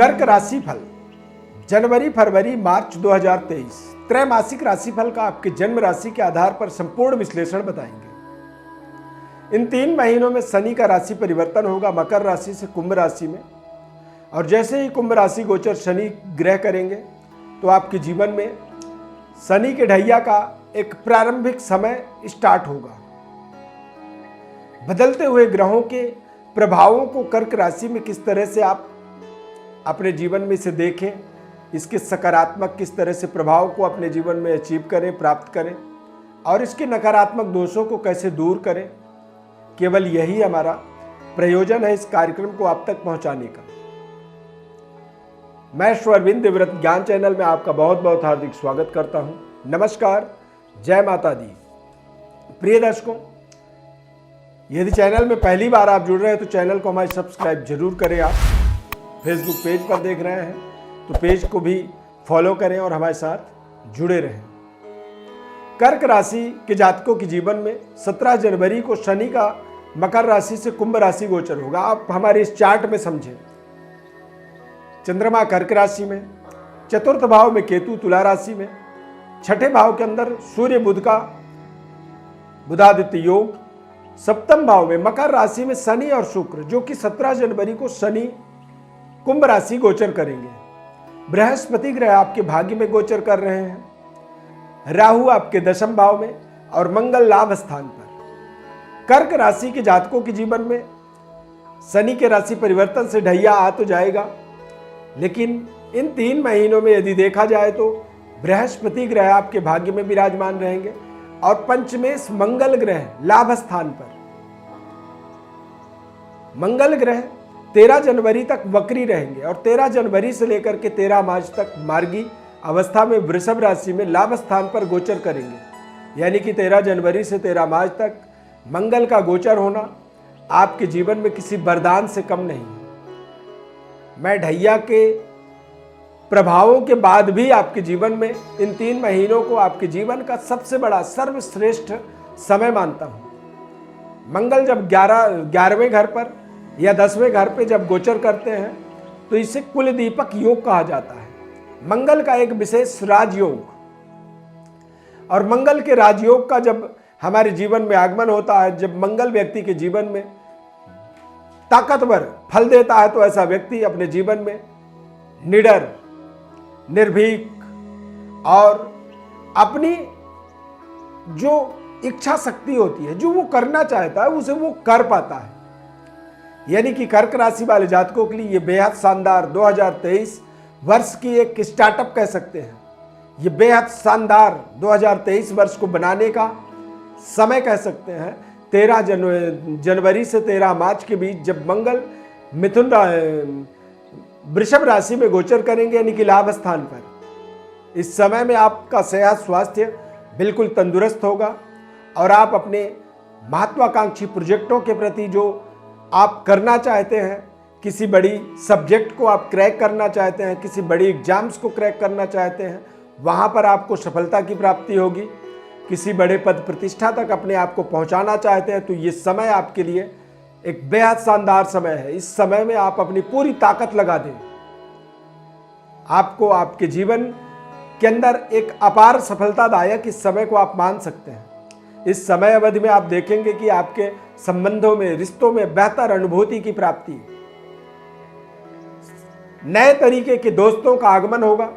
कर्क राशि फल जनवरी फरवरी मार्च 2023 त्रैमासिक राशिफल का आपके जन्म राशि के आधार पर संपूर्ण विश्लेषण बताएंगे। इन 3 महीनों में शनि का राशि परिवर्तन होगा मकर राशि से कुंभ राशि में, और जैसे ही कुंभ राशि गोचर शनि ग्रह करेंगे तो आपके जीवन में शनि के ढैया का एक प्रारंभिक समय स्टार्ट होगा। बदलते हुए ग्रहों के प्रभावों को कर्क राशि में किस तरह से आप अपने जीवन में इसे देखें, इसके सकारात्मक किस तरह से प्रभाव को अपने जीवन में अचीव करें, प्राप्त करें, और इसके नकारात्मक दोषों को कैसे दूर करें, केवल यही हमारा प्रयोजन है इस कार्यक्रम को आप तक पहुंचाने का। मैं श्वरविंद देवव्रत ज्ञान चैनल में आपका बहुत बहुत हार्दिक स्वागत करता हूं। नमस्कार, जय माता दी। प्रिय दर्शकों, यदि चैनल में पहली बार आप जुड़ रहे हैं तो चैनल को हमारे सब्सक्राइब जरूर करें। आप फेसबुक पेज पर देख रहे हैं तो पेज को भी फॉलो करें और हमारे साथ जुड़े रहें। कर्क राशि के जातकों के जीवन में 17 जनवरी को शनि का मकर राशि से कुंभ राशि गोचर होगा। आप हमारे इस चार्ट में समझें, चंद्रमा कर्क राशि में, चतुर्थ भाव में केतु तुला राशि में, छठे भाव के अंदर सूर्य बुध का बुधादित्य योग, सप्तम भाव में मकर राशि में शनि और शुक्र, जो कि 17 जनवरी को शनि कुंभ राशि गोचर करेंगे। बृहस्पति ग्रह आपके भाग्य में गोचर कर रहे हैं, राहु आपके दशम भाव में और मंगल लाभ स्थान पर। कर्क राशि के जातकों के जीवन में शनि के राशि परिवर्तन से ढैया आ तो जाएगा, लेकिन इन 3 महीनों में यदि देखा जाए तो बृहस्पति ग्रह आपके भाग्य में विराजमान रहेंगे और पंचमेश मंगल ग्रह लाभ स्थान पर। मंगल ग्रह 13 जनवरी तक वक्री रहेंगे और 13 जनवरी से लेकर के 13 मार्च तक मार्गी अवस्था में वृषभ राशि में लाभ स्थान पर गोचर करेंगे। यानी कि 13 जनवरी से 13 मार्च तक मंगल का गोचर होना आपके जीवन में किसी वरदान से कम नहीं है। मैं ढैया के प्रभावों के बाद भी आपके जीवन में इन 3 महीनों को आपके जीवन का सबसे बड़ा सर्वश्रेष्ठ समय मानता हूं। मंगल जब 11वें घर पर या 10वें घर पे जब गोचर करते हैं तो इसे कुल दीपक योग कहा जाता है। मंगल का एक विशेष राजयोग, और मंगल के राजयोग का जब हमारे जीवन में आगमन होता है, जब मंगल व्यक्ति के जीवन में ताकतवर फल देता है, तो ऐसा व्यक्ति अपने जीवन में निडर, निर्भीक और अपनी जो इच्छा शक्ति होती है, जो वो करना चाहता है, उसे वो कर पाता है। यानी कि कर्क राशि वाले जातकों के लिए ये बेहद शानदार 2023 वर्ष की एक स्टार्टअप कह सकते हैं। ये बेहद शानदार 2023 वर्ष को बनाने का समय कह सकते हैं। 13 जनवरी से 13 मार्च के बीच जब मंगल मिथुन वृषभ राशि में गोचर करेंगे, यानी कि लाभ स्थान पर, इस समय में आपका सेहत स्वास्थ्य बिल्कुल तंदुरुस्त होगा और आप अपने महत्वाकांक्षी प्रोजेक्टों के प्रति जो आप करना चाहते हैं, किसी बड़ी सब्जेक्ट को आप क्रैक करना चाहते हैं, किसी बड़ी एग्जाम्स को क्रैक करना चाहते हैं, वहाँ पर आपको सफलता की प्राप्ति होगी। किसी बड़े पद प्रतिष्ठा तक अपने आप को पहुँचाना चाहते हैं तो ये समय आपके लिए एक बेहद शानदार समय है। इस समय में आप अपनी पूरी ताकत लगा दें। आपको आपके जीवन के अंदर एक अपार सफलतादायक इस समय को आप मान सकते हैं। इस समय अवधि में आप देखेंगे कि आपके संबंधों में, रिश्तों में बेहतर अनुभूति की प्राप्ति, नए तरीके के दोस्तों का आगमन होगा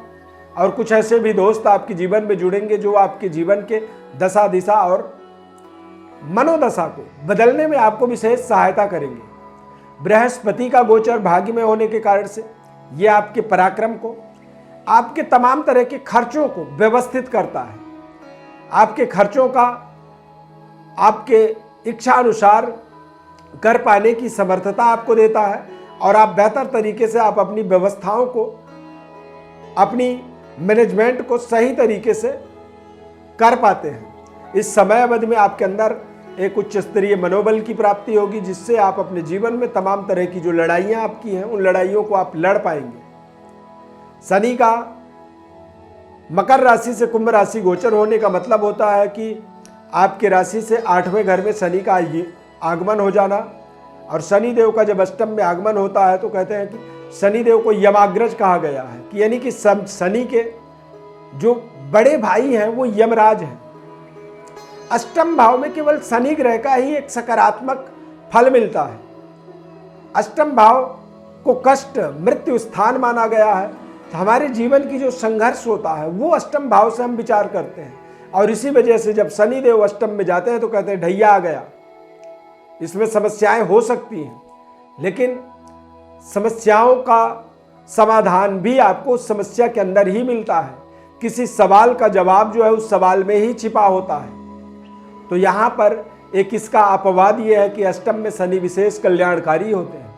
और कुछ ऐसे भी दोस्त आपके जीवन में जुड़ेंगे जो आपके जीवन के दशा दिशा और मनोदशा को बदलने में आपको विशेष सहायता करेंगे। बृहस्पति का गोचर भाग्य में होने के कारण से ये आपके पराक्रम को, आपके तमाम तरह के खर्चों को व्यवस्थित करता है। आपके खर्चों का आपके इच्छा अनुसार कर पाने की समर्थता आपको देता है और आप बेहतर तरीके से आप अपनी व्यवस्थाओं को, अपनी मैनेजमेंट को सही तरीके से कर पाते हैं। इस समय अवधि में आपके अंदर एक उच्च स्तरीय मनोबल की प्राप्ति होगी, जिससे आप अपने जीवन में तमाम तरह की जो लड़ाइयाँ आपकी हैं, उन लड़ाइयों को आप लड़ पाएंगे। शनि का मकर राशि से कुंभ राशि गोचर होने का मतलब होता है कि आपके राशि से 8वें घर में शनि का आगमन हो जाना और शनिदेव का जब अष्टम में आगमन होता है तो कहते हैं कि शनिदेव को यमाग्रज कहा गया है, कि यानी कि शनि के जो बड़े भाई हैं वो यमराज हैं। अष्टम भाव में केवल शनि ग्रह का ही एक सकारात्मक फल मिलता है। अष्टम भाव को कष्ट मृत्यु स्थान माना गया है, तो हमारे जीवन की जो संघर्ष होता है वो अष्टम भाव से हम विचार करते हैं। और इसी वजह से जब शनिदेव अष्टम में जाते हैं तो कहते हैं ढैया आ गया। इसमें समस्याएं हो सकती हैं, लेकिन समस्याओं का समाधान भी आपको उस समस्या के अंदर ही मिलता है। किसी सवाल का जवाब जो है उस सवाल में ही छिपा होता है। तो यहाँ पर एक इसका अपवाद यह है कि अष्टम में शनि विशेष कल्याणकारी होते हैं।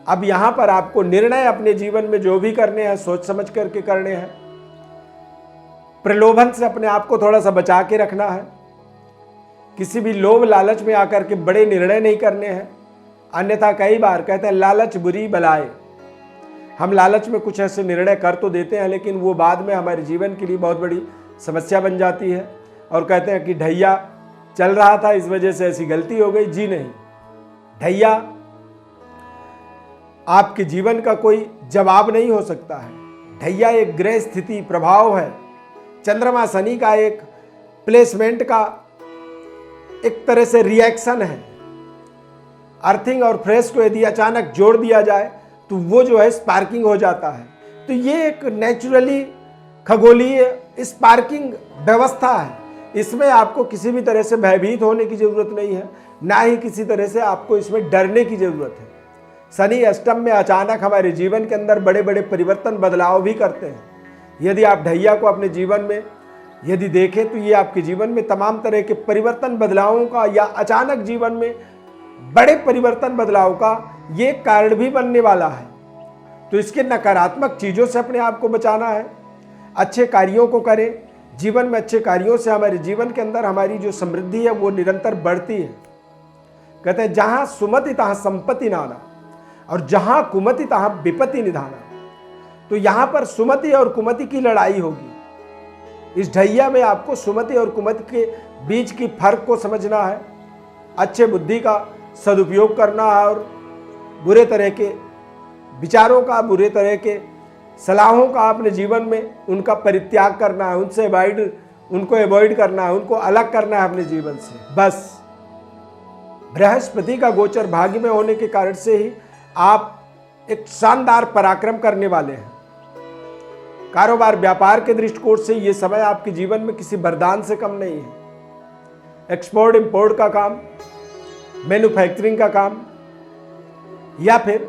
अब यहाँ पर आपको निर्णय अपने जीवन में जो भी करने हैं सोच समझ करके करने हैं। प्रलोभन से अपने आप को थोड़ा सा बचा के रखना है। किसी भी लोभ लालच में आकर के बड़े निर्णय नहीं करने हैं, अन्यथा कई बार कहते हैं लालच बुरी बलाए। हम लालच में कुछ ऐसे निर्णय कर तो देते हैं, लेकिन वो बाद में हमारे जीवन के लिए बहुत बड़ी समस्या बन जाती है। और कहते हैं कि ढैया चल रहा था इस वजह से ऐसी गलती हो गई। जी नहीं, ढैया आपके जीवन का कोई जवाब नहीं हो सकता है। ढैया एक ग्रह स्थिति प्रभाव है, चंद्रमा शनि का एक प्लेसमेंट का एक तरह से रिएक्शन है। अर्थिंग और फ्रेश को यदि अचानक जोड़ दिया जाए तो वो जो है स्पार्किंग हो जाता है। तो ये एक नेचुरली खगोलीय स्पार्किंग व्यवस्था है। इसमें आपको किसी भी तरह से भयभीत होने की जरूरत नहीं है, ना ही किसी तरह से आपको इसमें डरने की जरूरत है। शनि अष्टम में अचानक हमारे जीवन के अंदर बड़े बड़े परिवर्तन बदलाव भी करते हैं। यदि आप ढैया को अपने जीवन में यदि देखें तो ये आपके जीवन में तमाम तरह के परिवर्तन बदलावों का या अचानक जीवन में बड़े परिवर्तन बदलाव का ये कारण भी बनने वाला है। तो इसके नकारात्मक चीज़ों से अपने आप को बचाना है, अच्छे कार्यों को करें। जीवन में अच्छे कार्यों से हमारे जीवन के अंदर हमारी जो समृद्धि है वो निरंतर बढ़ती है। कहते हैं जहाँ सुमति तहाँ संपत्ति नाना और जहाँ कुमति तहाँ विपत्ति निधाना। तो यहाँ पर सुमति और कुमति की लड़ाई होगी। इस ढैया में आपको सुमति और कुमति के बीच की फर्क को समझना है, अच्छे बुद्धि का सदुपयोग करना है और बुरे तरह के विचारों का, बुरे तरह के सलाहों का अपने जीवन में उनका परित्याग करना है, उनको अवॉइड करना है, उनको अलग करना है अपने जीवन से। बस बृहस्पति का गोचर भाग्य में होने के कारण से ही आप एक शानदार पराक्रम करने वाले हैं। कारोबार व्यापार के दृष्टिकोण से ये समय आपके जीवन में किसी वरदान से कम नहीं है। एक्सपोर्ट इंपोर्ट का काम, मैन्युफैक्चरिंग का काम या फिर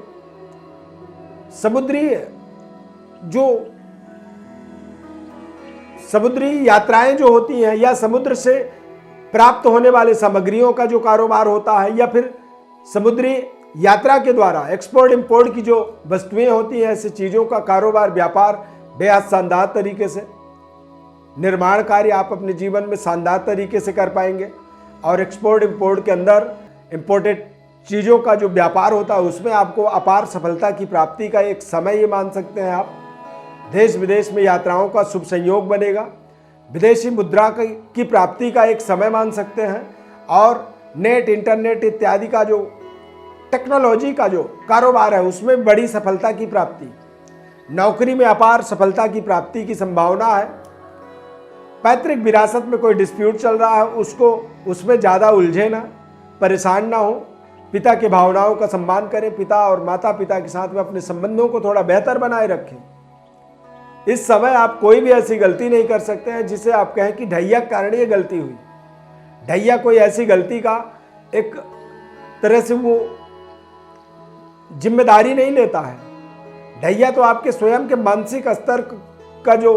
समुद्री यात्राएं जो होती हैं या समुद्र से प्राप्त होने वाले सामग्रियों का जो कारोबार होता है या फिर समुद्री यात्रा के द्वारा एक्सपोर्ट इंपोर्ट की जो वस्तुएं होती हैं, ऐसी चीज़ों का कारोबार व्यापार बेहद शानदार तरीके से, निर्माण कार्य आप अपने जीवन में शानदार तरीके से कर पाएंगे। और एक्सपोर्ट इंपोर्ट के अंदर इंपोर्टेड चीज़ों का जो व्यापार होता है उसमें आपको अपार सफलता की प्राप्ति का एक समय ये मान सकते हैं आप। देश विदेश में यात्राओं का शुभ संयोग बनेगा, विदेशी मुद्रा की प्राप्ति का एक समय मान सकते हैं। और नेट इंटरनेट इत्यादि का जो टेक्नोलॉजी का जो कारोबार है उसमें बड़ी सफलता की प्राप्ति, नौकरी में अपार सफलता की प्राप्ति की संभावना है। पैतृक विरासत में कोई डिस्प्यूट चल रहा है उसमें ज़्यादा उलझे ना, परेशान ना हो। पिता की भावनाओं का सम्मान करें, पिता और माता पिता के साथ में अपने संबंधों को थोड़ा बेहतर बनाए रखें। इस समय आप कोई भी ऐसी गलती नहीं कर सकते हैं जिसे आप कहें कि ढैया के कारण ये गलती हुई। ढैया कोई ऐसी गलती का एक तरह से वो जिम्मेदारी नहीं लेता है। ढैया तो आपके स्वयं के मानसिक स्तर का जो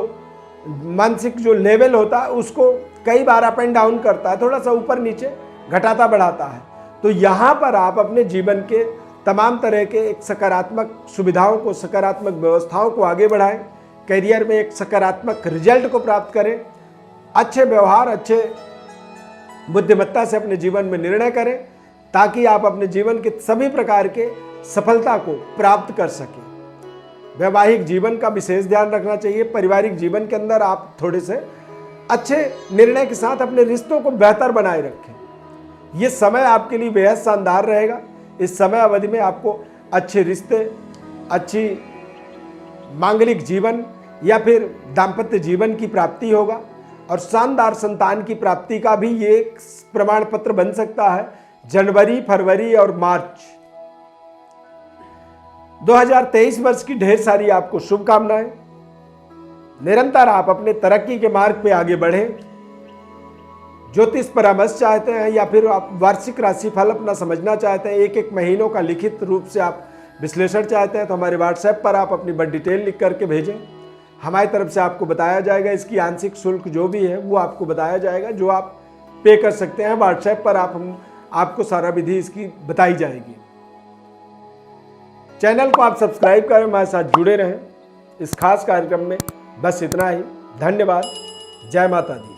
मानसिक जो लेवल होता है उसको कई बार अप एंड डाउन करता है, थोड़ा सा ऊपर नीचे घटाता बढ़ाता है। तो यहाँ पर आप अपने जीवन के तमाम तरह के एक सकारात्मक सुविधाओं को, सकारात्मक व्यवस्थाओं को आगे बढ़ाएं, करियर में एक सकारात्मक रिजल्ट को प्राप्त करें, अच्छे व्यवहार, अच्छे बुद्धिमत्ता से अपने जीवन में निर्णय करें ताकि आप अपने जीवन के सभी प्रकार के सफलता को प्राप्त कर सकें। वैवाहिक जीवन का विशेष ध्यान रखना चाहिए। पारिवारिक जीवन के अंदर आप थोड़े से अच्छे निर्णय के साथ अपने रिश्तों को बेहतर बनाए रखें। ये समय आपके लिए बेहद शानदार रहेगा। इस समय अवधि में आपको अच्छे रिश्ते, अच्छी मांगलिक जीवन या फिर दाम्पत्य जीवन की प्राप्ति होगा और शानदार संतान की प्राप्ति का भी ये प्रमाण पत्र बन सकता है। जनवरी, फरवरी और मार्च 2023 वर्ष की ढेर सारी आपको शुभकामनाएं। निरंतर आप अपने तरक्की के मार्ग पे आगे बढ़ें। ज्योतिष परामर्श चाहते हैं या फिर आप वार्षिक राशिफल अपना समझना चाहते हैं, एक एक महीनों का लिखित रूप से आप विश्लेषण चाहते हैं, तो हमारे व्हाट्सएप पर आप अपनी बड़ी डिटेल लिख करके भेजें। हमारी तरफ से आपको बताया जाएगा। इसकी आंशिक शुल्क जो भी है वो आपको बताया जाएगा, जो आप पे कर सकते हैं। व्हाट्सएप पर आपको सारा विधि इसकी बताई जाएगी। चैनल को आप सब्सक्राइब करें, हमारे साथ जुड़े रहें इस खास कार्यक्रम में। बस इतना ही। धन्यवाद। जय माता दी।